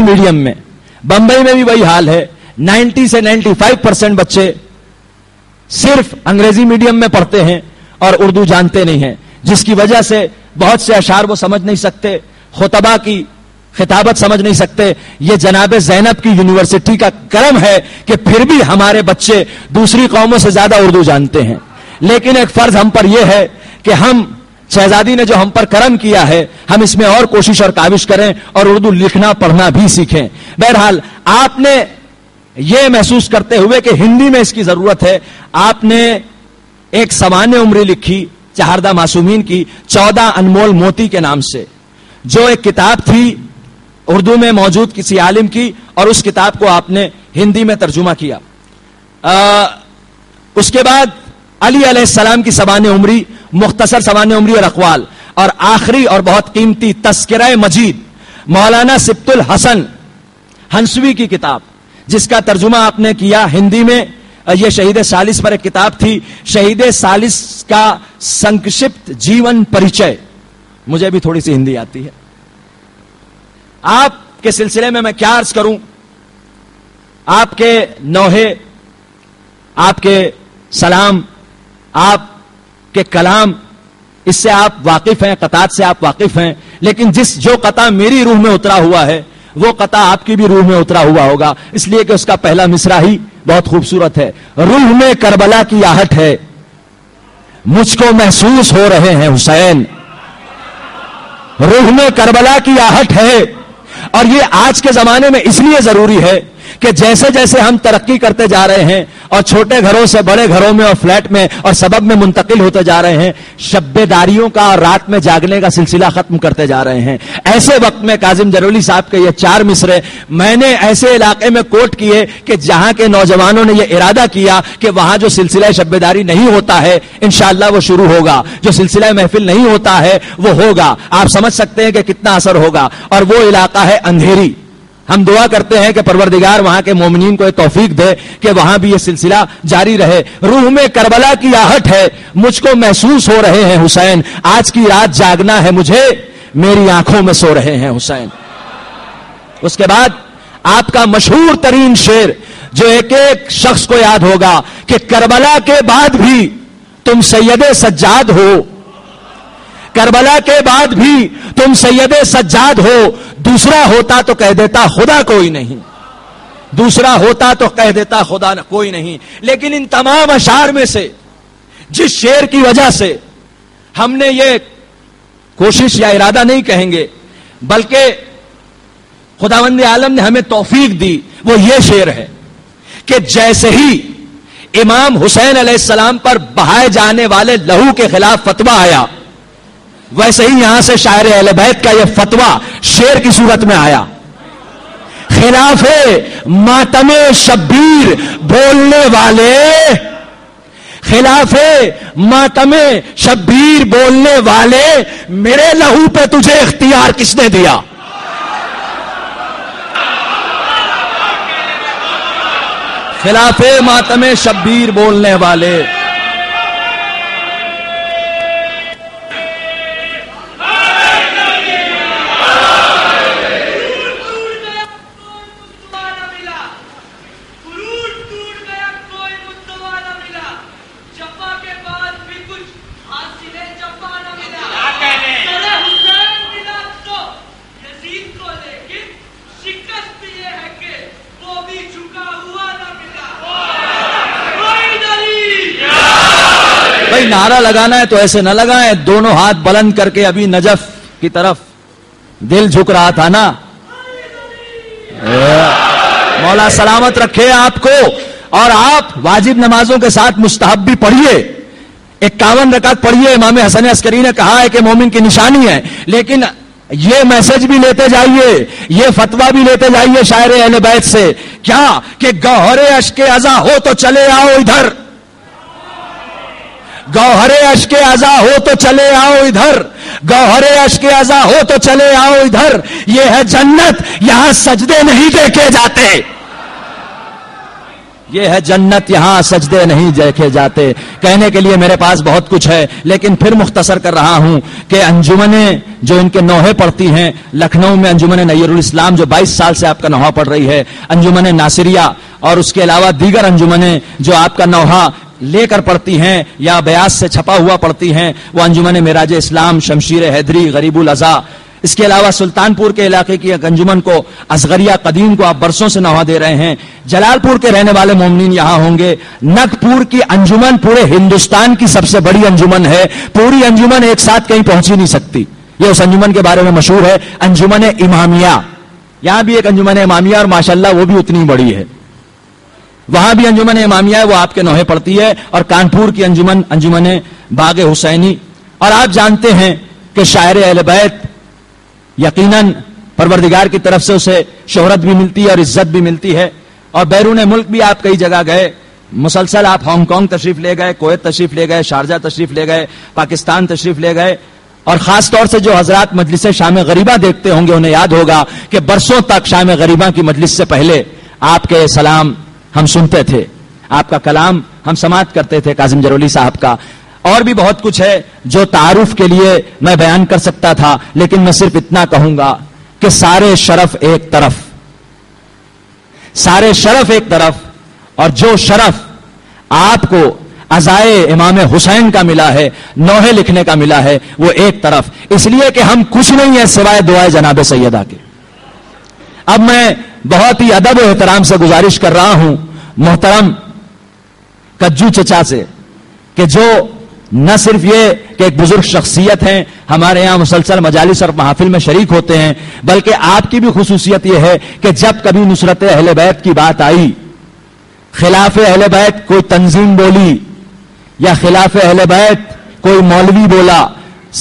Medium में, बंबई में भी वही हाल है। 90 से 95% बच्चे सिर्फ अंग्रेजी मीडियम में पढ़ते हैं और उर्दू जानते नहीं हैं, जिसकी वजह से बहुत से अशार वो समझ नहीं सकते, खुतबा की खिताबत समझ नहीं सकते। ये जनाब ज़ैनब की यूनिवर्सिटी का करम है कि फिर भी हमारे बच्चे दूसरी कौमों से ज्यादा उर्दू जानते हैं। लेकिन एक फर्ज हम पर यह है कि हम, शहजादी ने जो हम पर करम किया है, हम इसमें और कोशिश और काविश करें और उर्दू लिखना पढ़ना भी सीखें। बहरहाल, आपने ये महसूस करते हुए कि हिंदी में इसकी जरूरत है, आपने एक सामान्य उम्री लिखी चहारदा मासूमीन की 14 अनमोल मोती के नाम से, जो एक किताब थी उर्दू में मौजूद किसी आलिम की, और उस किताब को आपने हिंदी में तर्जुमा किया। उसके बाद अली अलैहिस्सलाम की सबान उम्री, मुख्तसर सबान उम्री और अक़वाल, और आखिरी और बहुत कीमती तस्किरा मजीद मौलाना सिब्तुल हसन हंसवी की किताब, जिसका तर्जुमा आपने किया हिंदी में। यह शहीद सालिस पर एक किताब थी, शहीद सालिस का संक्षिप्त जीवन परिचय। मुझे भी थोड़ी सी हिंदी आती है। आपके सिलसिले में मैं क्या अर्ज करूं, आपके नौहे, आपके सलाम, आपके कलाम, इससे आप वाकिफ हैं, कतात से आप वाकिफ हैं, लेकिन जो कता मेरी रूह में उतरा हुआ है वो कता आपकी भी रूह में उतरा हुआ होगा, इसलिए कि उसका पहला मिसरा ही बहुत खूबसूरत है। रूह में करबला की आहट है, मुझको महसूस हो रहे हैं हुसैन। रूह में करबला की आहट है, और ये आज के जमाने में इसलिए जरूरी है कि जैसे जैसे हम तरक्की करते जा रहे हैं और छोटे घरों से बड़े घरों में और फ्लैट में और सबब में मुंतकिल होते जा रहे हैं, शब्बेदारियों का और रात में जागने का सिलसिला खत्म करते जा रहे हैं। ऐसे वक्त में काजिम जरोली साहब के ये 4 मिसरे मैंने ऐसे इलाके में कोट किए कि जहां के नौजवानों ने यह इरादा किया कि वहां जो सिलसिला शब्बेदारी नहीं होता है इंशाअल्लाह वो शुरू होगा, जो सिलसिला महफिल नहीं होता है वो होगा। आप समझ सकते हैं कि कितना असर होगा। और वो इलाका है अंधेरी। हम दुआ करते हैं कि परवरदिगार वहां के मोमिनीन को तौफीक दे कि वहां भी यह सिलसिला जारी रहे। रूह में करबला की आहट है, मुझको महसूस हो रहे हैं हुसैन। आज की रात जागना है मुझे, मेरी आंखों में सो रहे हैं हुसैन। उसके बाद आपका मशहूर तरीन शेर, जो एक एक शख्स को याद होगा, कि करबला के बाद भी तुम सैयदे सज्जाद हो, करबला के बाद भी तुम सैयदे सज्जाद हो। दूसरा होता तो कह देता खुदा कोई नहीं, दूसरा होता तो कह देता खुदा कोई नहीं। लेकिन इन तमाम अशार में से जिस शेर की वजह से हमने ये कोशिश या इरादा नहीं कहेंगे, बल्कि खुदावंद आलम ने हमें तौफीक दी, वो ये शेर है कि जैसे ही इमाम हुसैन अलैहिस्सलाम पर बहाए जाने वाले लहू के खिलाफ फतवा आया, वैसे ही यहां से शायर अहले बैत का यह फतवा शेर की सूरत में आया। खिलाफे मातमे शब्बीर बोलने वाले, खिलाफे मातमे शब्बीर बोलने वाले, मेरे लहू पे तुझे इख्तियार किसने दिया? खिलाफे मातमे शब्बीर बोलने वाले। भाई नारा लगाना है तो ऐसे न लगाएं, दोनों हाथ बुलंद करके। अभी नजफ की तरफ दिल झुक रहा था ना। मौला सलामत रखे आपको। और आप वाजिब नमाजों के साथ मुस्तहब भी पढ़िए, 51 रकात पढ़िए। इमाम हसन अस्करी ने कहा है कि मोमिन की निशानी है। लेकिन ये मैसेज भी लेते जाइए, ये फतवा भी लेते जाइए शायर अहले बैत से, क्या कि गौहरे अश्के अज़ा हो तो चले आओ इधर, गौहरे अश्के अज़ा हो तो चले आओ इधर, गौहरे अश्के अज़ा हो तो चले आओ इधर। ये है जन्नत, यहां सजदे नहीं देखे जाते, یہ ہے جنت یہاں سجدے نہیں دیکھے جاتے. کہنے کے لیے میرے پاس بہت کچھ ہے لیکن پھر مختصر کر رہا ہوں کہ انجمنیں جو ان کے نوحے پڑھتی ہیں، لکھنؤ میں انجمن نیر الاسلام جو 22 سال سے آپ کا نوحہ پڑھ رہی ہے، انجمن ناصریہ اور اس کے علاوہ دیگر انجمنیں جو آپ کا نوحہ لے کر پڑھتی ہیں یا بیاس سے چھپا ہوا پڑھتی ہیں، وہ انجمن معراج اسلام، شمشیر حیدری، غریب الاضحیٰ. اس کے علاوہ سلطان پور کے علاقے کی ایک انجمن کو اصغریہ قدیم کو آپ برسوں سے نوحہ دے رہے ہیں. جلال پور کے رہنے والے مومنین یہاں ہوں گے. نگپور کی انجمن پورے ہندوستان کی سب سے بڑی انجمن ہے. پوری انجمن ایک ساتھ کہیں پہنچ ہی نہیں سکتی. یہ اس انجمن کے بارے میں مشہور ہے، انجمن امامیہ. یہاں بھی ایک انجمن امامیہ اور ماشاءاللہ وہ بھی اتنی بڑی ہے. وہاں بھی انجمن امامیہ ہے، وہ آپ کے نوحے پڑتی ہے. اور کانپور کی انجمن باغ حسینی. اور آپ جانتے ہیں کہ شاعر اہل بیت یقیناً پروردگار کی طرف سے اسے شہرت بھی ملتی ہے اور عزت بھی ملتی ہے. اور بیرون ملک بھی آپ کئی جگہ گئے، مسلسل آپ ہانگ کانگ تشریف لے گئے، کویت تشریف لے گئے، شارجہ تشریف لے گئے، پاکستان تشریف لے گئے. اور خاص طور سے جو حضرات مجلس شام غریبہ دیکھتے ہوں گے انہیں یاد ہوگا کہ برسوں تک شام غریبہ کی مجلس سے پہلے آپ کے سلام ہم سنتے تھے، آپ کا کلام ہم سماعت کرتے تھے کاظم جرولی صاحب کا. اور بھی بہت کچھ ہے جو تعارف کے لیے میں بیان کر سکتا تھا، لیکن میں صرف اتنا کہوں گا کہ سارے شرف ایک طرف، سارے شرف ایک طرف، اور جو شرف آپ کو عزائے امام حسین کا ملا ہے، نوحے لکھنے کا ملا ہے، وہ ایک طرف. اس لیے کہ ہم کچھ نہیں ہیں سوائے دعائے جناب سیدہ کے. اب میں بہت ہی ادب و احترام سے گزارش کر رہا ہوں محترم کجو چچا سے کہ جو نہ صرف یہ کہ ایک بزرگ شخصیت ہیں، ہمارے یہاں مسلسل مجالس اور محافل میں شریک ہوتے ہیں، بلکہ آپ کی بھی خصوصیت یہ ہے کہ جب کبھی نصرت اہل بیت کی بات آئی، خلاف اہل بیت کوئی تنظیم بولی یا خلاف اہل بیت کوئی مولوی بولا،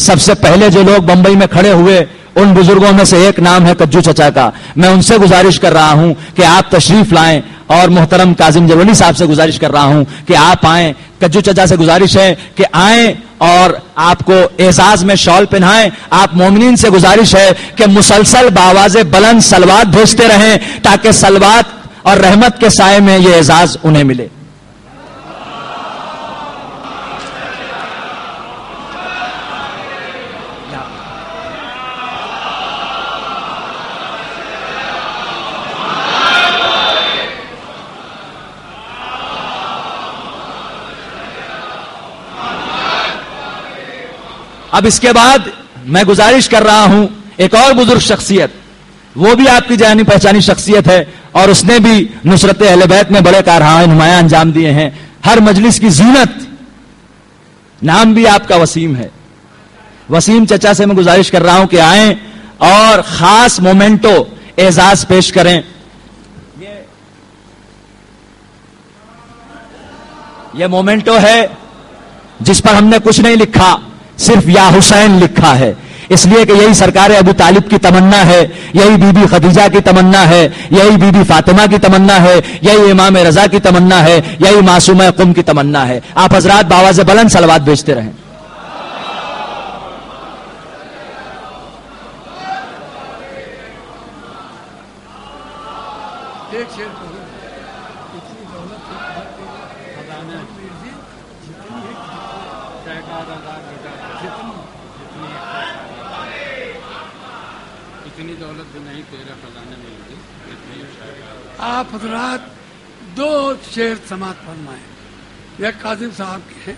سب سے پہلے جو لوگ بمبئی میں کھڑے ہوئے ان بزرگوں میں سے ایک نام ہے کجو چچا کا. میں ان سے گزارش کر رہا ہوں کہ آپ تشریف لائیں، اور محترم کاظم جرولی صاحب سے گزارش کر رہا ہوں کہ آپ آئیں. کجو چچا سے گزارش ہے کہ آئیں اور آپ کو اعزاز میں شال پہنائیں. آپ مومنین سے گزارش ہے کہ مسلسل بآواز بلند صلوات بھیجتے رہیں تاکہ صلوات اور رحمت کے سائے میں یہ اعزاز انہیں ملے. اب اس کے بعد میں گزارش کر رہا ہوں ایک اور بزرگ شخصیت، وہ بھی آپ کی جانی پہچانی شخصیت ہے اور اس نے بھی نصرت اہل بیت میں بڑے کارنامے نمایاں انجام دیے ہیں. ہر مجلس کی زینت، نام بھی آپ کا وسیم ہے. وسیم چچا سے میں گزارش کر رہا ہوں کہ آئیں اور خاص مومنٹو اعزاز پیش کریں. یہ مومنٹو ہے جس پر ہم نے کچھ نہیں لکھا، صرف یا حسین لکھا ہے، اس لیے کہ یہی سرکار ابو طالب کی تمنا ہے، یہی بی بی خدیجہ کی تمنا ہے، یہی بی بی فاطمہ کی تمنا ہے، یہی امام رضا کی تمنا ہے، یہی معصومہ قم کی تمنا ہے. آپ حضرات بآواز بلند صلوات بھیجتے رہیں. آپ حضرات دو شعر سماعت فرمائیں. یہ قاضی صاحب کے ہیں،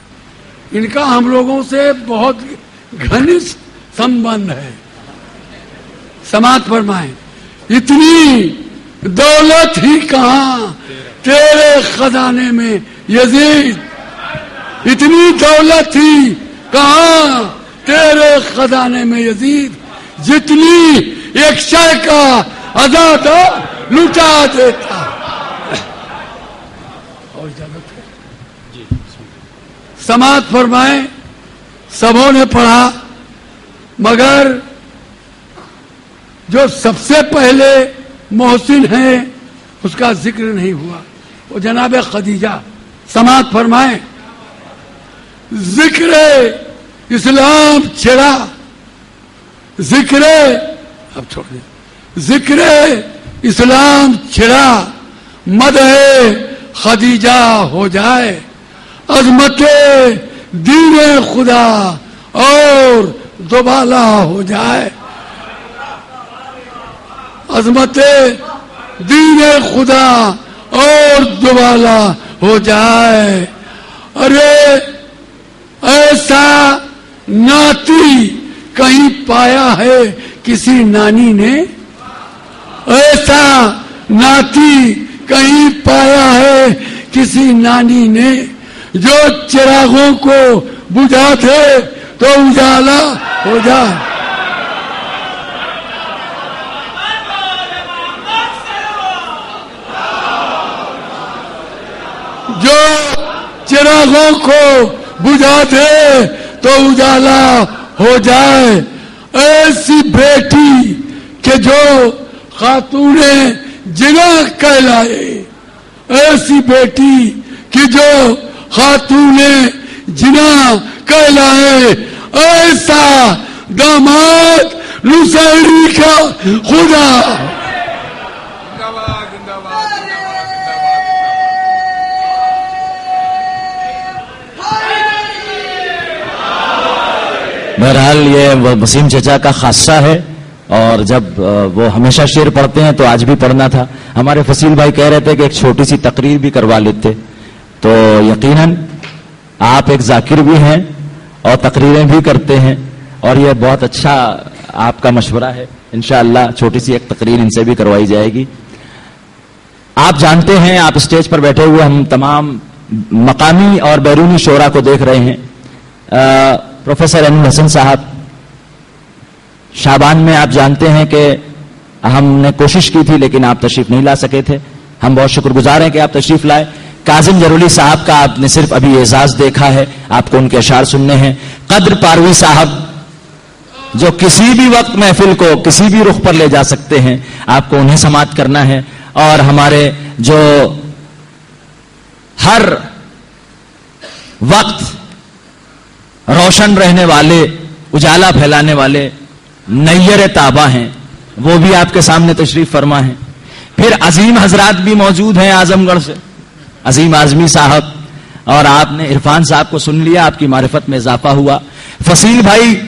ان کا ہم لوگوں سے بہت گھنسٹ سمبند ہے. سماعت فرمائیں. اتنی دولت ہی کہاں تیرے خزانے میں یزید، اتنی دولت ہی کہاں تیرے خزانے میں یزید، جتنی ایک شے کا آزاد لٹا دیتا. اور اجازت ہے سماعت فرمائیں. سبوں نے پڑھا مگر جو سب سے پہلے محسن ہے اس کا ذکر نہیں ہوا، وہ جناب خدیجہ. سماعت فرمائیں. ذکر اسلام چھڑا، ذکر اب چھوڑ دیں، ذکر اسلام چھڑا، مدح खदीजा हो जाए, अजमते दीने खुदा और दोबाला हो जाए, अजमते दीने खुदा और दोबाला हो जाए। अरे ऐसा नाती कहीं पाया है किसी नानी ने, ऐसा नाती कहीं पाया है किसी नानी ने, जो चिरागों को बुझा दे तो उजाला हो जाए। जो चिरागों को बुझा दे तो उजाला हो जाए। ऐसी बेटी कि जो खातूने जिना कहलाए, ऐसी बेटी कि जो खातूने जिना कहलाए, ऐसा दामाद नुसैरी का खुदा। बहरहाल ये वसीम चचा का खासा है, और जब वो हमेशा शेर पढ़ते हैं तो आज भी पढ़ना था। हमारे फसील भाई कह रहे थे कि एक छोटी सी तकरीर भी करवा लेते, तो यकीनन आप एक जाकिर भी हैं और तकरीरें भी करते हैं, और ये बहुत अच्छा आपका मशवरा है। इंशाअल्लाह छोटी सी एक तकरीर इनसे भी करवाई जाएगी। आप जानते हैं, आप स्टेज पर बैठे हुए हम तमाम मकामी और बैरूनी शोरा को देख रहे हैं। प्रोफेसर अनूर हसन साहब, शाबान में आप जानते हैं कि हमने कोशिश की थी लेकिन आप तशरीफ नहीं ला सके थे। हम बहुत शुक्रगुजार हैं कि आप तशरीफ लाए। काजिम जरूरी साहब का आपने सिर्फ अभी एजाज देखा है, आपको उनके अशार सुनने हैं। कद्र पारवी साहब जो किसी भी वक्त महफिल को किसी भी रुख पर ले जा सकते हैं, आपको उन्हें समाअत करना है। और हमारे जो हर वक्त रोशन रहने वाले, उजाला फैलाने वाले नैयर ताबा हैं, वो भी आपके सामने तशरीफ फरमा है। फिर अजीम हजरात भी मौजूद हैं आजमगढ़ से, अजीम आजमी साहब, और आपने इरफान साहब को सुन लिया, आपकी मारिफत में इजाफा हुआ। फसील भाई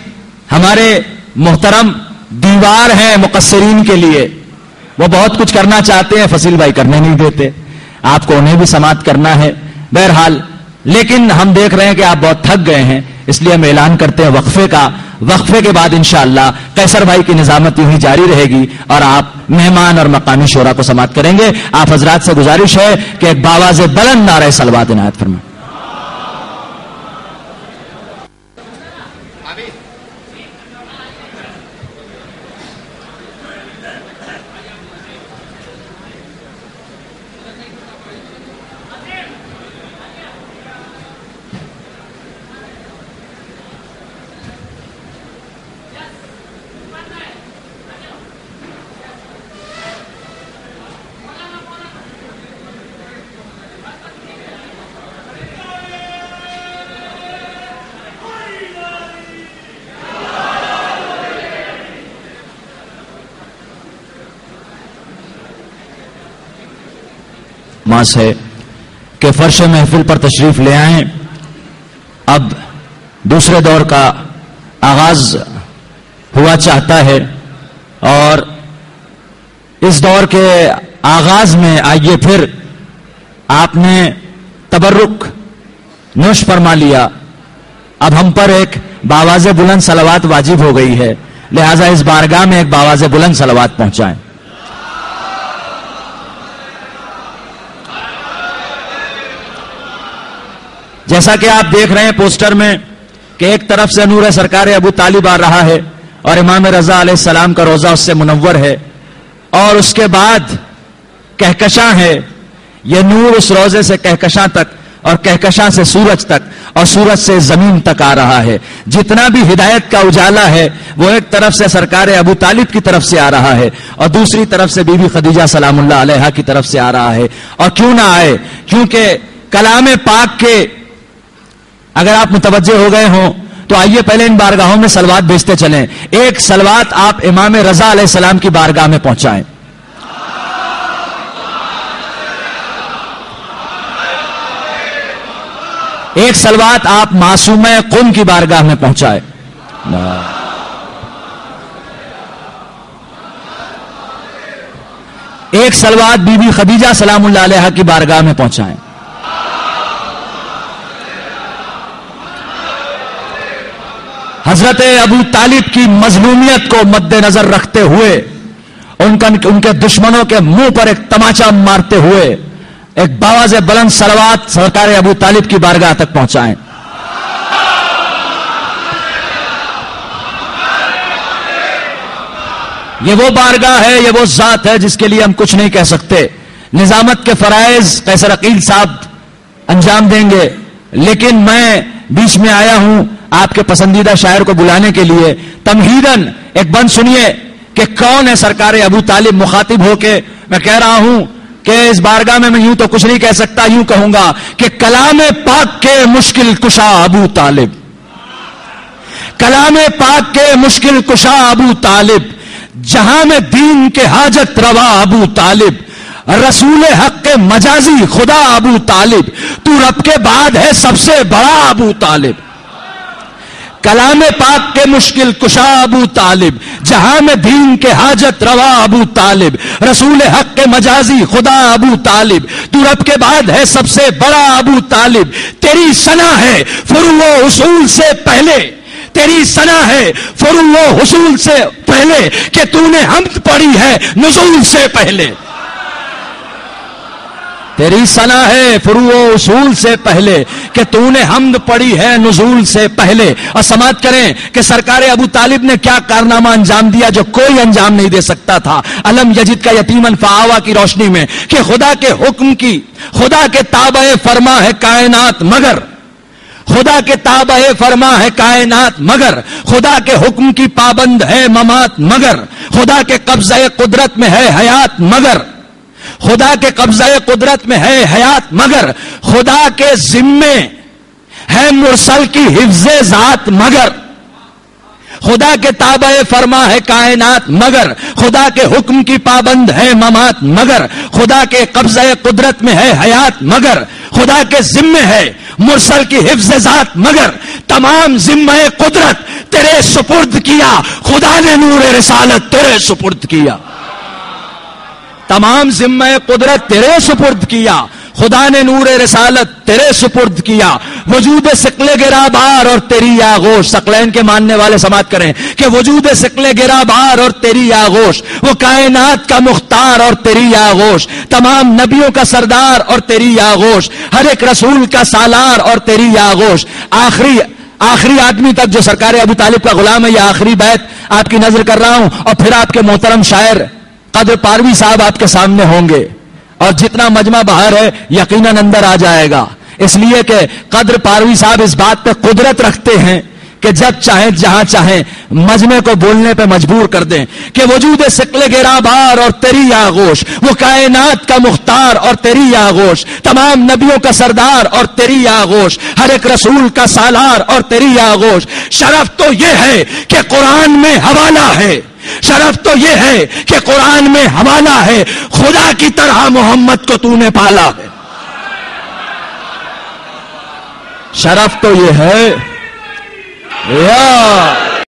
हमारे मोहतरम दीवार हैं मुकस्सरीन के लिए, वो बहुत कुछ करना चाहते हैं, फसील भाई करने नहीं देते, आपको उन्हें भी समाअत करना है। बहरहाल लेकिन हम देख रहे हैं कि आप बहुत थक गए हैं, इसलिए हम ऐलान करते हैं वक्फे का। वक्फे के बाद इंशाअल्लाह कैसर भाई की निजामत यूं ही जारी रहेगी और आप मेहमान और मकामी शोरा को समाअत करेंगे। आप हजरात से गुजारिश है कि एक बावाज़े बुलंद नारे सलवात इनायत फरमाएं। मास है कि फर्श महफिल पर तशरीफ ले आए। अब दूसरे दौर का आगाज हुआ चाहता है, और इस दौर के आगाज में आइए फिर आपने तबर्रुक नोश फरमा लिया, अब हम पर एक बावाज़े बुलंद सलवात वाजिब हो गई है, लिहाजा इस बारगाह में एक बावाज़े बुलंद सलवात पहुंचाएं। जैसा कि आप देख रहे हैं पोस्टर में कि एक तरफ से नूर सरकार अबू तालिब आ रहा है और इमाम रजा अलैहिस्सलाम का रोजा उससे मुनव्वर है, और उसके बाद कहकशां है। यह नूर उस रोजे से कहकशां तक और कहकशां से सूरज तक और सूरज से जमीन तक आ रहा है। जितना भी हिदायत का उजाला है वो एक तरफ से सरकार अबू तालिब की तरफ से आ रहा है और दूसरी तरफ से बीबी खदीजा सलामुल्लाह अलैहा की तरफ से आ रहा है। और क्यों ना आए, क्योंकि कलाम पाक के अगर आप मुतवज्जे हो गए हों तो आइए पहले इन बारगाहों में सलवात भेजते चलें। एक सलवात आप इमाम रजा अलैहिस्सलाम की बारगाह में पहुंचाएं। ایک صلوات آپ معصومہ قم کی بارگاہ میں پہنچائے. ایک صلوات بی بی خدیجہ سلام اللہ علیہا کی بارگاہ میں پہنچائیں. حضرت ابو طالب کی مظلومیت کو مد نظر رکھتے ہوئے ان کے دشمنوں کے منہ پر ایک تماچا مارتے ہوئے ایک باواز بلند صلوات سرکار ابو طالب کی بارگاہ تک پہنچائیں. یہ وہ بارگاہ ہے, یہ وہ ذات ہے جس کے لیے ہم کچھ نہیں کہہ سکتے. نظامت کے فرائض قیصر عقیل صاحب انجام دیں گے, لیکن میں بیچ میں آیا ہوں آپ کے پسندیدہ شاعر کو بلانے کے لیے. تمہیداً ایک بند سنیے کہ کون ہے سرکار ابو طالب. مخاطب ہو کے میں کہہ رہا ہوں کہ اس بارگاہ میں یوں تو کچھ نہیں کہہ سکتا, یوں کہوں گا کہ کلام پاک کے مشکل کشا ابو طالب, کلام پاک کے مشکل کشا ابو طالب, جہاں میں دین کے حاجت روا ابو طالب, رسول حق کے مجازی خدا ابو طالب, تو رب کے بعد ہے سب سے بڑا ابو طالب. کلام پاک کے مشکل کشا ابو طالب, جہاں میں دین کے حاجت روا ابو طالب, رسول حق کے مجازی خدا ابو طالب, تو رب کے بعد ہے سب سے بڑا ابو طالب. تیری ثنا ہے فروع و اصول سے پہلے, تیری ثنا ہے فروع و حصول سے پہلے, کہ تو نے حمد پڑھی ہے نزول سے پہلے. تیری ثنا ہے فروع و اصول سے پہلے, کہ تو نے حمد پڑھی ہے نزول سے پہلے. اور سماعت کریں کہ سرکار ابو طالب نے کیا کارنامہ انجام دیا جو کوئی انجام نہیں دے سکتا تھا. علم یجد کا یتیمن فآوا کی روشنی میں کہ خدا کے حکم کی, خدا کے تابع فرما ہے کائنات مگر, خدا کے تابع فرما ہے کائنات مگر, خدا کے حکم کی پابند ہے ممات مگر, خدا کے قبضہ قدرت میں ہے حیات مگر, خدا کے قبضہ قدرت میں ہے حیات مگر, خدا کے ذمے ہے مرسل کی حفظ ذات مگر, خدا کے تابع فرما ہے کائنات مگر, خدا کے حکم کی پابند ہے ممات مگر, خدا کے قبضہ قدرت میں ہے حیات مگر, خدا کے ذمے ہے مرسل کی حفظ ذات مگر, تمام ذمہ قدرت تیرے سپرد کیا, خدا نے نور رسالت تیرے سپرد کیا. تمام ذمہ قدرت تیرے سپرد کیا, خدا نے نور رسالت تیرے سپرد کیا. وجود ثقل گرابار اور تیری آغوش, ثقلین کے ماننے والے سماعت کریں کہ وجود ثقل گرابار اور تیری آغوش, وہ کائنات کا مختار اور تیری آغوش, تمام نبیوں کا سردار اور تیری آغوش, ہر ایک رسول کا سالار اور تیری آغوش. آخری آدمی تک جو سرکار ابو طالب کا غلام ہے, یہ آخری بیت آپ کی نظر کر رہا ہوں, اور پھر آپ کے محترم شاعر قدر پاروی صاحب آپ کے سامنے ہوں گے, اور جتنا مجمع باہر ہے یقیناً اندر آ جائے گا. اس لیے کہ قدر پاروی صاحب اس بات پہ قدرت رکھتے ہیں کہ جب چاہیں جہاں چاہیں مجمع کو بولنے پہ مجبور کر دیں کہ وجود ثقل گرابار اور تیری آغوش, وہ کائنات کا مختار اور تیری آغوش, تمام نبیوں کا سردار اور تیری آغوش, ہر ایک رسول کا سالار اور تیری آغوش. شرف تو یہ ہے کہ قرآن میں حوالہ ہے, شرف تو یہ ہے کہ قرآن میں حوالہ ہے, خدا کی طرح محمد کو تو نے پالا ہے. شرف تو یہ ہے یا